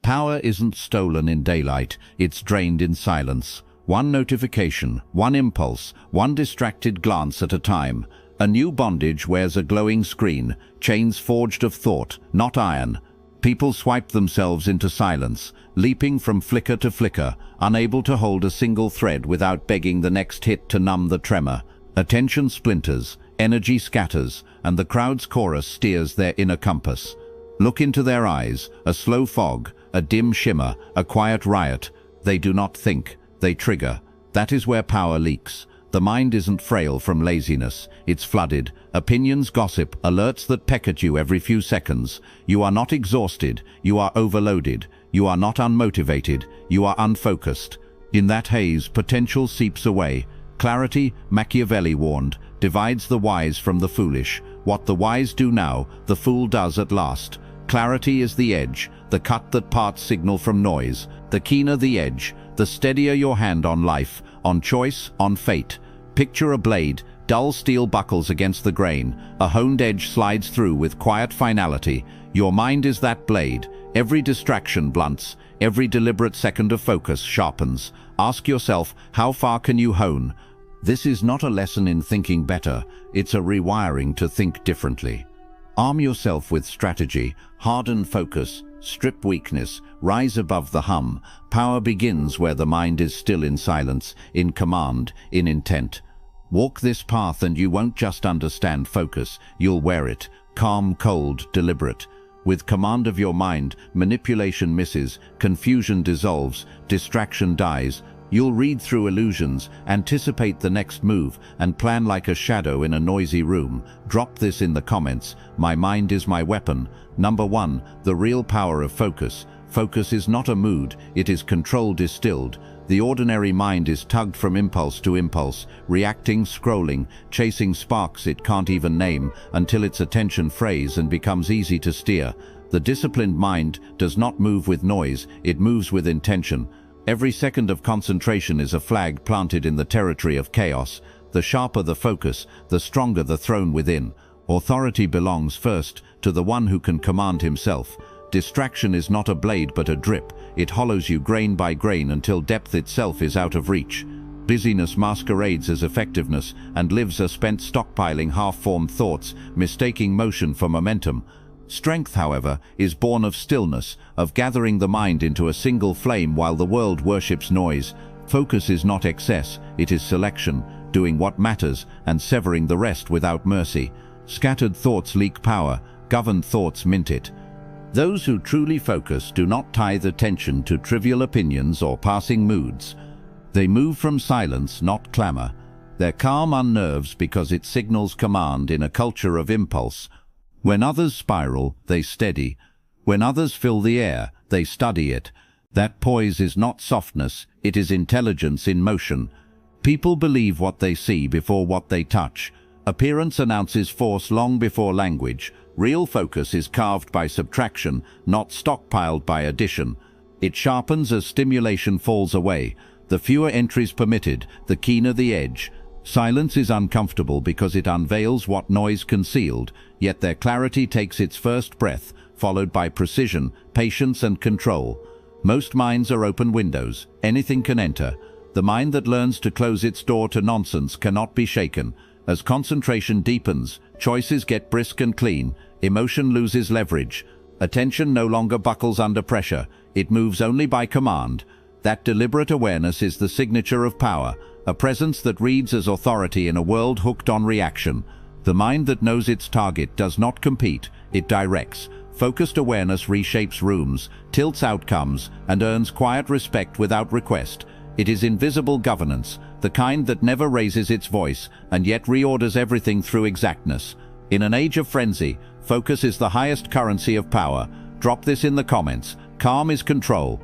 Power isn't stolen in daylight, it's drained in silence. One notification, one impulse, one distracted glance at a time. A new bondage wears a glowing screen, chains forged of thought, not iron. People swipe themselves into silence, leaping from flicker to flicker, unable to hold a single thread without begging the next hit to numb the tremor. Attention splinters, energy scatters, and the crowd's chorus steers their inner compass. Look into their eyes, a slow fog, a dim shimmer, a quiet riot. They do not think, they trigger. That is where power leaks. The mind isn't frail from laziness, it's flooded. Opinions, gossip, alerts that peck at you every few seconds. You are not exhausted, you are overloaded. You are not unmotivated, you are unfocused. In that haze, potential seeps away. Clarity, Machiavelli warned, divides the wise from the foolish. What the wise do now, the fool does at last. Clarity is the edge, the cut that parts signal from noise. The keener the edge, the steadier your hand on life, on choice, on fate. Picture a blade, dull steel buckles against the grain. A honed edge slides through with quiet finality. Your mind is that blade. Every distraction blunts, every deliberate second of focus sharpens. Ask yourself, how far can you hone? This is not a lesson in thinking better, it's a rewiring to think differently. Arm yourself with strategy, harden focus, strip weakness, rise above the hum. Power begins where the mind is still in silence, in command, in intent. Walk this path and you won't just understand focus, you'll wear it, calm, cold, deliberate. With command of your mind, manipulation misses, confusion dissolves, distraction dies. You'll read through illusions, anticipate the next move, and plan like a shadow in a noisy room. Drop this in the comments. My mind is my weapon. Number 1, the real power of focus. Focus is not a mood, it is control distilled. The ordinary mind is tugged from impulse to impulse, reacting, scrolling, chasing sparks it can't even name, until its attention frays and becomes easy to steer. The disciplined mind does not move with noise, it moves with intention. Every second of concentration is a flag planted in the territory of chaos. The sharper the focus, the stronger the throne within. Authority belongs first to the one who can command himself. Distraction is not a blade but a drip. It hollows you grain by grain until depth itself is out of reach. Busyness masquerades as effectiveness and lives a spent stockpiling half-formed thoughts, mistaking motion for momentum. Strength, however, is born of stillness, of gathering the mind into a single flame while the world worships noise. Focus is not excess, it is selection, doing what matters and severing the rest without mercy. Scattered thoughts leak power, governed thoughts mint it. Those who truly focus do not tithe attention to trivial opinions or passing moods. They move from silence, not clamor. Their calm unnerves because it signals command in a culture of impulse. When others spiral, they steady. When others fill the air, they study it. That poise is not softness, it is intelligence in motion. People believe what they see before what they touch. Appearance announces force long before language. Real focus is carved by subtraction, not stockpiled by addition. It sharpens as stimulation falls away. The fewer entries permitted, the keener the edge. Silence is uncomfortable because it unveils what noise concealed, yet their clarity takes its first breath, followed by precision, patience and control. Most minds are open windows. Anything can enter. The mind that learns to close its door to nonsense cannot be shaken. As concentration deepens, choices get brisk and clean. Emotion loses leverage. Attention no longer buckles under pressure. It moves only by command. That deliberate awareness is the signature of power, a presence that reads as authority in a world hooked on reaction. The mind that knows its target does not compete, it directs. Focused awareness reshapes rooms, tilts outcomes, and earns quiet respect without request. It is invisible governance, the kind that never raises its voice, and yet reorders everything through exactness. In an age of frenzy, focus is the highest currency of power. Drop this in the comments. Calm is control.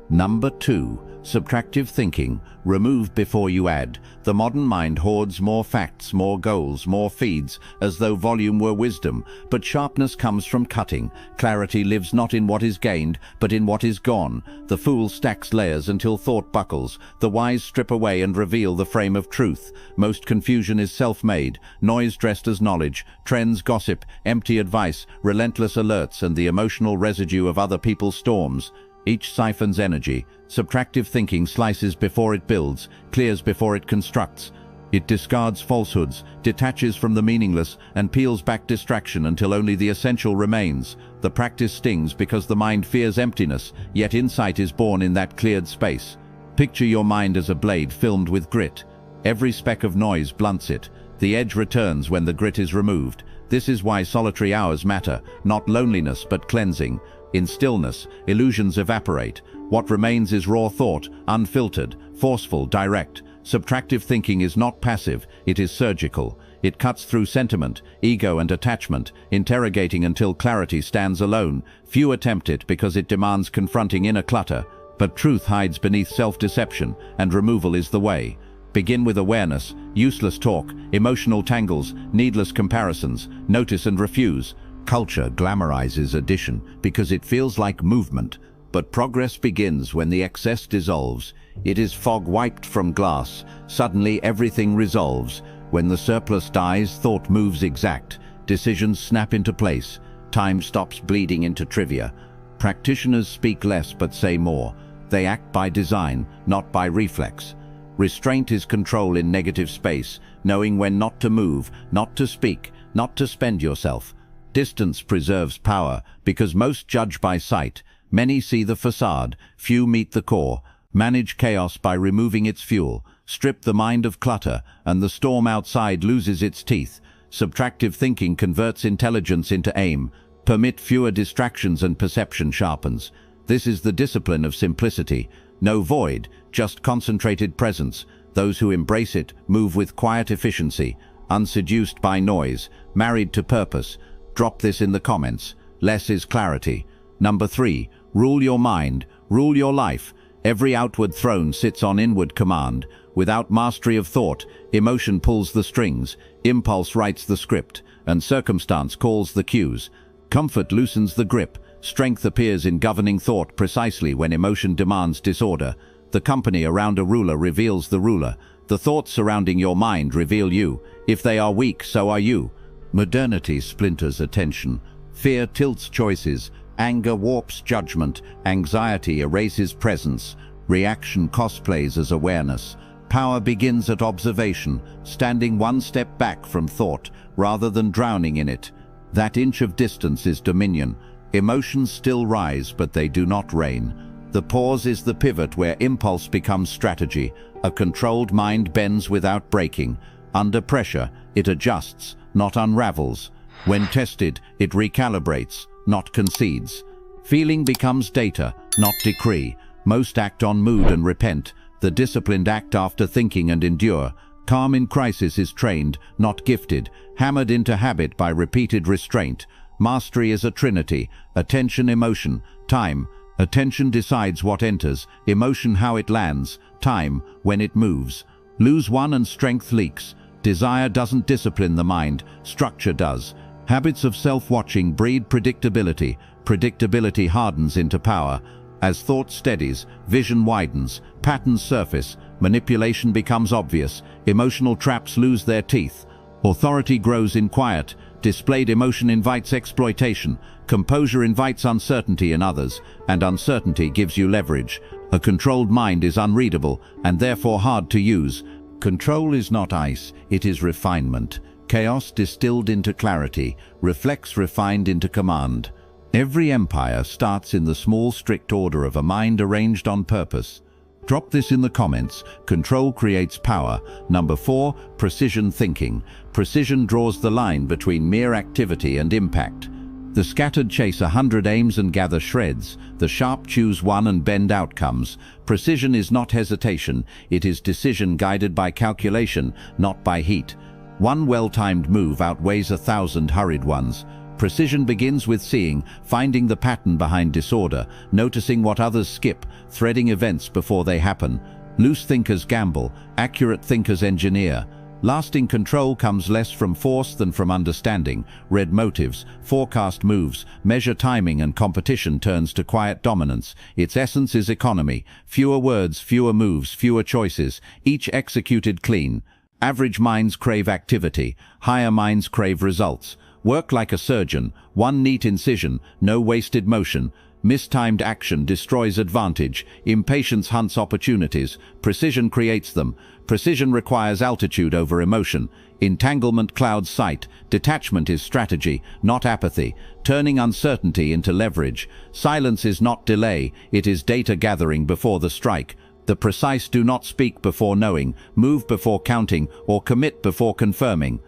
Number 2. Subtractive thinking. Remove before you add. The modern mind hoards more facts, more goals, more feeds, as though volume were wisdom. But sharpness comes from cutting. Clarity lives not in what is gained, but in what is gone. The fool stacks layers until thought buckles. The wise strip away and reveal the frame of truth. Most confusion is self-made, noise dressed as knowledge, trends, gossip, empty advice, relentless alerts, and the emotional residue of other people's storms. Each siphons energy. Subtractive thinking slices before it builds, clears before it constructs. It discards falsehoods, detaches from the meaningless, and peels back distraction until only the essential remains. The practice stings because the mind fears emptiness, yet insight is born in that cleared space. Picture your mind as a blade filmed with grit. Every speck of noise blunts it. The edge returns when the grit is removed. This is why solitary hours matter, not loneliness but cleansing. In stillness, illusions evaporate. What remains is raw thought, unfiltered, forceful, direct. Subtractive thinking is not passive, it is surgical. It cuts through sentiment, ego and attachment, interrogating until clarity stands alone. Few attempt it because it demands confronting inner clutter. But truth hides beneath self-deception, and removal is the way. Begin with awareness, useless talk, emotional tangles, needless comparisons. Notice and refuse. Culture glamorizes addition because it feels like movement. But progress begins when the excess dissolves. It is fog wiped from glass. Suddenly everything resolves. When the surplus dies, thought moves exact. Decisions snap into place. Time stops bleeding into trivia. Practitioners speak less but say more. They act by design, not by reflex. Restraint is control in negative space, knowing when not to move, not to speak, not to spend yourself. Distance preserves power, because most judge by sight. Many see the facade, few meet the core. Manage chaos by removing its fuel. Strip the mind of clutter, and the storm outside loses its teeth. Subtractive thinking converts intelligence into aim. Permit fewer distractions and perception sharpens. This is the discipline of simplicity. No void, just concentrated presence. Those who embrace it move with quiet efficiency, unseduced by noise, married to purpose. Drop this in the comments. Less is clarity. Number 3, rule your mind, rule your life. Every outward throne sits on inward command. Without mastery of thought, emotion pulls the strings, impulse writes the script, and circumstance calls the cues. Comfort loosens the grip. Strength appears in governing thought precisely when emotion demands disorder. The company around a ruler reveals the ruler. The thoughts surrounding your mind reveal you. If they are weak, so are you. Modernity splinters attention. Fear tilts choices. Anger warps judgment. Anxiety erases presence. Reaction cosplays as awareness. Power begins at observation, standing one step back from thought, rather than drowning in it. That inch of distance is dominion. Emotions still rise, but they do not reign. The pause is the pivot where impulse becomes strategy. A controlled mind bends without breaking. Under pressure, it adjusts, not unravels. When tested, it recalibrates, not concedes. Feeling becomes data, not decree. Most act on mood and repent. The disciplined act after thinking and endure. Calm in crisis is trained, not gifted, hammered into habit by repeated restraint. Mastery is a trinity: attention, emotion, time. Attention decides what enters, emotion how it lands, time when it moves. Lose one and strength leaks. Desire doesn't discipline the mind, structure does. Habits of self-watching breed predictability. Predictability hardens into power. As thought steadies, vision widens, patterns surface, manipulation becomes obvious, emotional traps lose their teeth. Authority grows in quiet. Displayed emotion invites exploitation. Composure invites uncertainty in others, and uncertainty gives you leverage. A controlled mind is unreadable, and therefore hard to use. Control is not ice, it is refinement. Chaos distilled into clarity, reflex refined into command. Every empire starts in the small, strict order of a mind arranged on purpose. Drop this in the comments. Control creates power. Number 4, precision thinking. Precision draws the line between mere activity and impact. The scattered chase 100 aims and gather shreds. The sharp choose one and bend outcomes. Precision is not hesitation. It is decision guided by calculation, not by heat. One well-timed move outweighs 1,000 hurried ones. Precision begins with seeing, finding the pattern behind disorder, noticing what others skip, threading events before they happen. Loose thinkers gamble, accurate thinkers engineer. Lasting control comes less from force than from understanding. Read motives, forecast moves, measure timing, and competition turns to quiet dominance. Its essence is economy. Fewer words, fewer moves, fewer choices, each executed clean. Average minds crave activity. Higher minds crave results. Work like a surgeon, one neat incision, no wasted motion. Mistimed action destroys advantage. Impatience hunts opportunities. Precision creates them. Precision requires altitude over emotion. Entanglement clouds sight. Detachment is strategy, not apathy, turning uncertainty into leverage. Silence is not delay, it is data gathering before the strike. The precise do not speak before knowing, move before counting, or commit before confirming.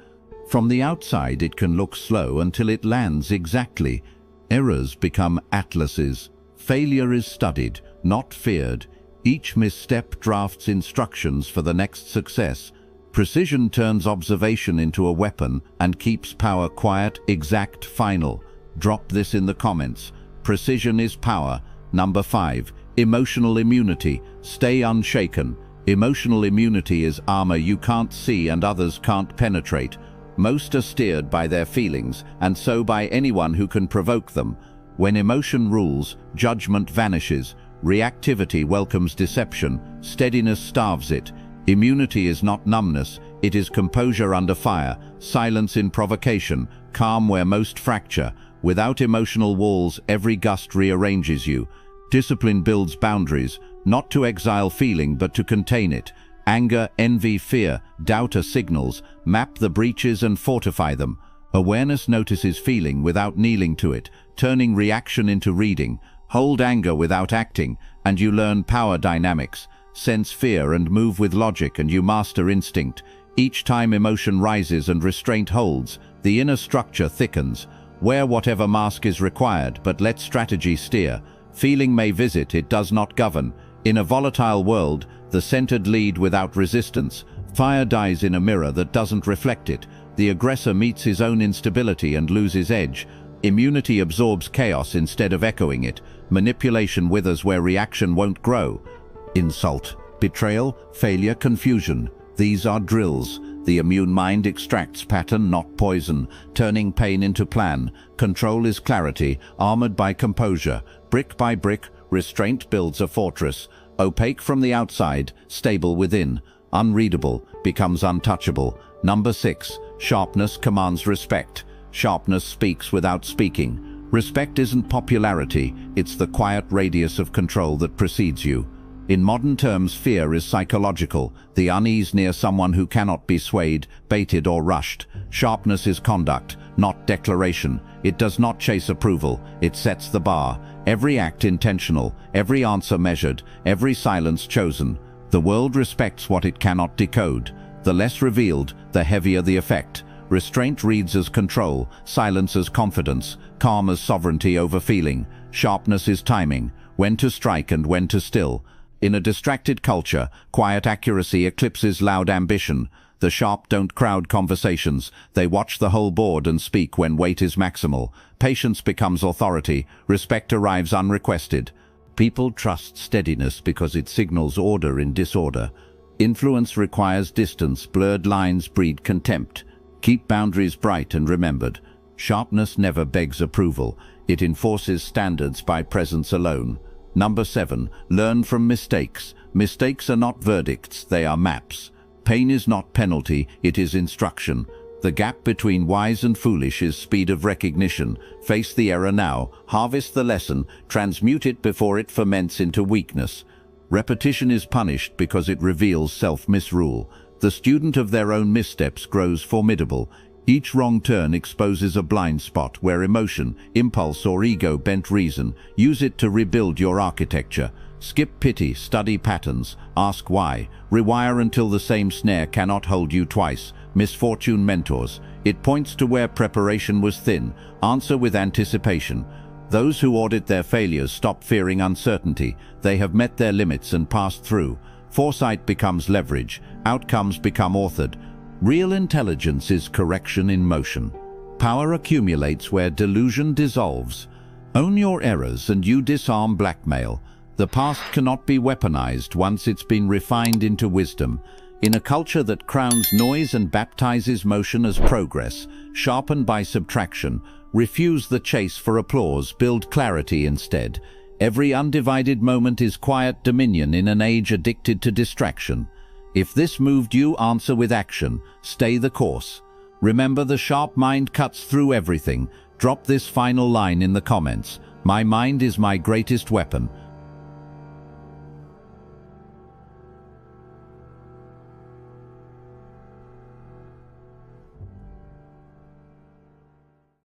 From the outside it can look slow until it lands exactly. Errors become atlases. Failure is studied, not feared. Each misstep drafts instructions for the next success. Precision turns observation into a weapon and keeps power quiet, exact, final. Drop this in the comments. Precision is power. Number 5. Emotional immunity. Stay unshaken. Emotional immunity is armor you can't see and others can't penetrate. Most are steered by their feelings, and so by anyone who can provoke them. When emotion rules, judgment vanishes. Reactivity welcomes deception. Steadiness starves it. Immunity is not numbness, it is composure under fire, silence in provocation, calm where most fracture. Without emotional walls, every gust rearranges you. Discipline builds boundaries, not to exile feeling but to contain it. Anger, envy, fear, doubt are signals. Map the breaches and fortify them. Awareness notices feeling without kneeling to it, turning reaction into reading. Hold anger without acting, and you learn power dynamics. Sense fear and move with logic, and you master instinct. Each time emotion rises and restraint holds, the inner structure thickens. Wear whatever mask is required, but let strategy steer. Feeling may visit, it does not govern. In a volatile world, the centered lead without resistance. Fire dies in a mirror that doesn't reflect it. The aggressor meets his own instability and loses edge. Immunity absorbs chaos instead of echoing it. Manipulation withers where reaction won't grow. Insult, betrayal, failure, confusion. These are drills. The immune mind extracts pattern, not poison, turning pain into plan. Control is clarity, armored by composure. Brick by brick, restraint builds a fortress. Opaque from the outside, stable within. Unreadable, becomes untouchable. Number 6. Sharpness commands respect. Sharpness speaks without speaking. Respect isn't popularity, it's the quiet radius of control that precedes you. In modern terms, fear is psychological, the unease near someone who cannot be swayed, baited or rushed. Sharpness is conduct, not declaration. It does not chase approval, it sets the bar. Every act intentional, every answer measured, every silence chosen. The world respects what it cannot decode. The less revealed, the heavier the effect. Restraint reads as control, silence as confidence, calm as sovereignty over feeling. Sharpness is timing, when to strike and when to still. In a distracted culture, quiet accuracy eclipses loud ambition. The sharp don't crowd conversations. They watch the whole board and speak when weight is maximal. Patience becomes authority. Respect arrives unrequested. People trust steadiness because it signals order in disorder. Influence requires distance. Blurred lines breed contempt. Keep boundaries bright and remembered. Sharpness never begs approval. It enforces standards by presence alone. Number 7. Learn from mistakes. Mistakes are not verdicts, they are maps. Pain is not penalty, it is instruction. The gap between wise and foolish is speed of recognition. Face the error now, harvest the lesson, transmute it before it ferments into weakness. Repetition is punished because it reveals self-misrule. The student of their own missteps grows formidable. Each wrong turn exposes a blind spot where emotion, impulse or ego bent reason. Use it to rebuild your architecture. Skip pity, study patterns, ask why. Rewire until the same snare cannot hold you twice. Misfortune mentors. It points to where preparation was thin. Answer with anticipation. Those who audit their failures stop fearing uncertainty. They have met their limits and passed through. Foresight becomes leverage. Outcomes become authored. Real intelligence is correction in motion. Power accumulates where delusion dissolves. Own your errors and you disarm blackmail. The past cannot be weaponized once it's been refined into wisdom. In a culture that crowns noise and baptizes motion as progress, sharpened by subtraction, refuse the chase for applause, build clarity instead. Every undivided moment is quiet dominion in an age addicted to distraction. If this moved you, answer with action. Stay the course. Remember, the sharp mind cuts through everything. Drop this final line in the comments. My mind is my greatest weapon.